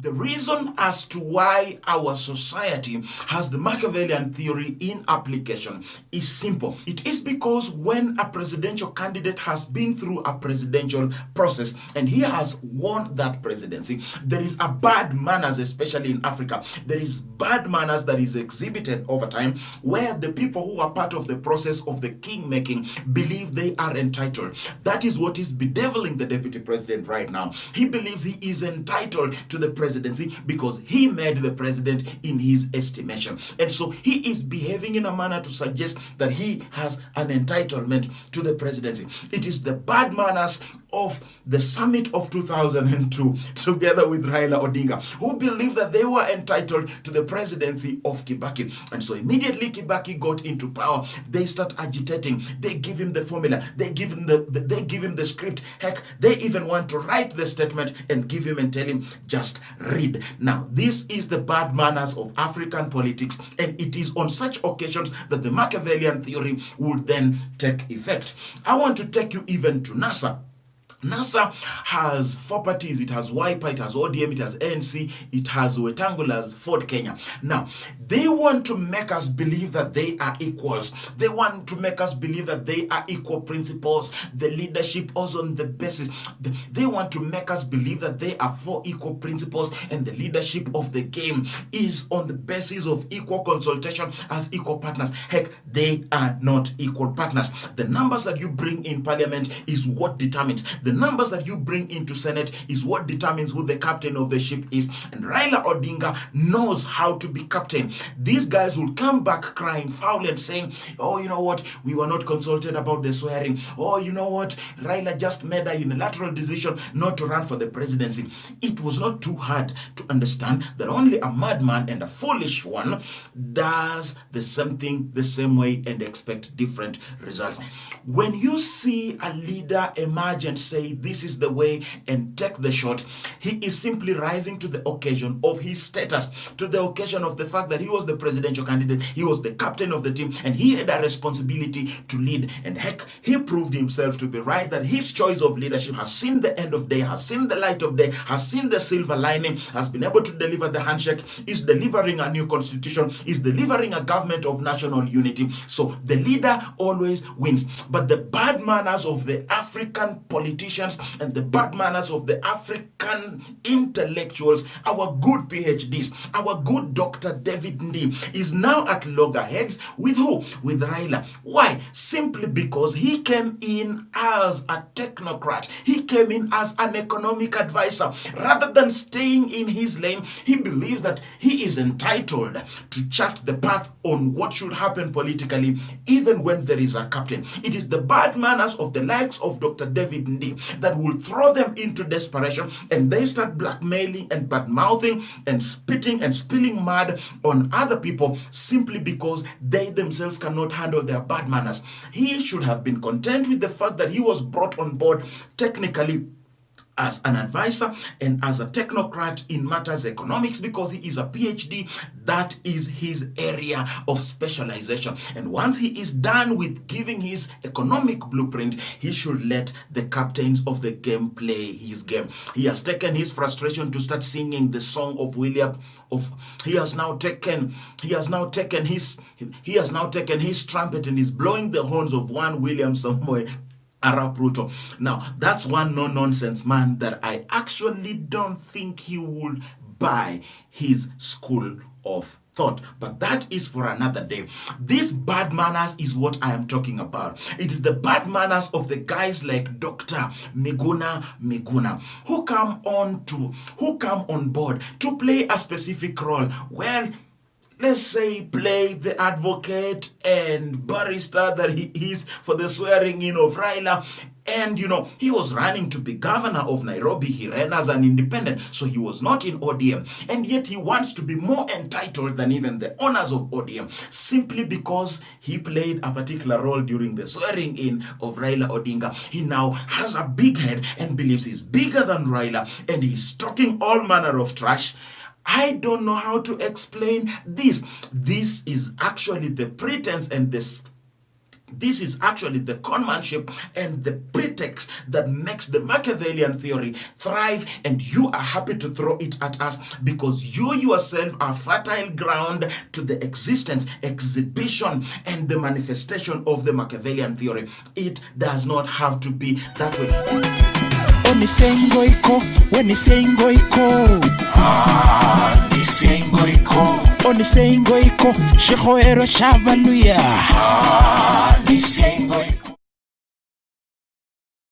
The reason as to why our society has the Marchevelian theory in application is simple. It is because when a presidential candidate has been through a presidential process and he has won that presidency, there is a bad manners, especially in Africa. There is bad manners that is exhibited over time where the people who are part of the process of the king making believe they are entitled. That is what is bedeviling the deputy president right now. He believes he is entitled to the presidency because he made the president in his estimation. And so he is behaving in a manner to suggest that he has an entitlement to the presidency. It is the bad manners of the summit of 2002 together with Raila Odinga, who believed that they were entitled to the presidency of Kibaki. And so immediately Kibaki got into power, they start agitating. They give him the formula. They give him the script. Heck, they even want to write the statement and give him and tell him, just read. Now, this is the bad manners of African politics, and it is on such occasions that the Marchevelian theory would then take effect. I want to take you even to NASA. NASA has four parties. It has Wiper, it has ODM, it has ANC, it has Wetangula's Ford Kenya. Now, they want to make us believe that they are equals. They want to make us believe that they are equal principles. The leadership is on the basis. They want to make us believe that they are four equal principles and the leadership of the game is on the basis of equal consultation as equal partners. Heck, they are not equal partners. The numbers that you bring in parliament is what determines. The numbers that you bring into Senate is what determines who the captain of the ship is. And Raila Odinga knows how to be captain. These guys will come back crying foul and saying, oh, you know what, we were not consulted about the swearing. Oh, you know what, Raila just made a unilateral decision not to run for the presidency. It was not too hard to understand that only a madman and a foolish one does the same thing the same way and expect different results. When you see a leader emerge and say, this is the way and take the shot, he is simply rising to the occasion of his status, to the occasion of the fact that he was the presidential candidate, he was the captain of the team, and he had a responsibility to lead. And heck, he proved himself to be right, that his choice of leadership has seen the end of day, has seen the light of day, has seen the silver lining, has been able to deliver the handshake, is delivering a new constitution, is delivering a government of national unity. So the leader always wins. But the bad manners of the African politicians and the bad manners of the African intellectuals, our good PhDs, our good Dr. David Ndii, is now at loggerheads with who? With Raila. Why? Simply because he came in as a technocrat. He came in as an economic advisor. Rather than staying in his lane, he believes that he is entitled to chart the path on what should happen politically, even when there is a captain. It is the bad manners of the likes of Dr. David Ndii that will throw them into desperation, and they start blackmailing and bad-mouthing and spitting and spilling mud on other people simply because they themselves cannot handle their bad manners. He should have been content with the fact that he was brought on board technically as an advisor and as a technocrat in matters economics because he is a PhD. That is his area of specialization. And once he is done with giving his economic blueprint, he should let the captains of the game play his game. He has taken his frustration to start singing the song of William. He has now taken his trumpet and is blowing the horns of one William somewhere. Arab Ruto. Now, that's one no-nonsense man that I actually don't think he would buy his school of thought. But that is for another day. This bad manners is what I am talking about. It is the bad manners of the guys like Dr. Miguna who come on board to play a specific role. Well, let's say play the advocate and barrister that he is for the swearing in of Raila. And, he was running to be governor of Nairobi. He ran as an independent, so he was not in ODM. And yet he wants to be more entitled than even the owners of ODM, simply because he played a particular role during the swearing in of Raila Odinga. He now has a big head and believes he's bigger than Raila, and he's talking all manner of trash. I don't know how to explain this. This is actually the pretense and this This is actually the conmanship and the pretext that makes the Machiavellian theory thrive, and you are happy to throw it at us because you yourself are fertile ground to the existence, exhibition, and the manifestation of the Machiavellian theory. It does not have to be that way. Onisengoiko, Onisengoiko, Shihoero Shabaluya, Onisengoiko.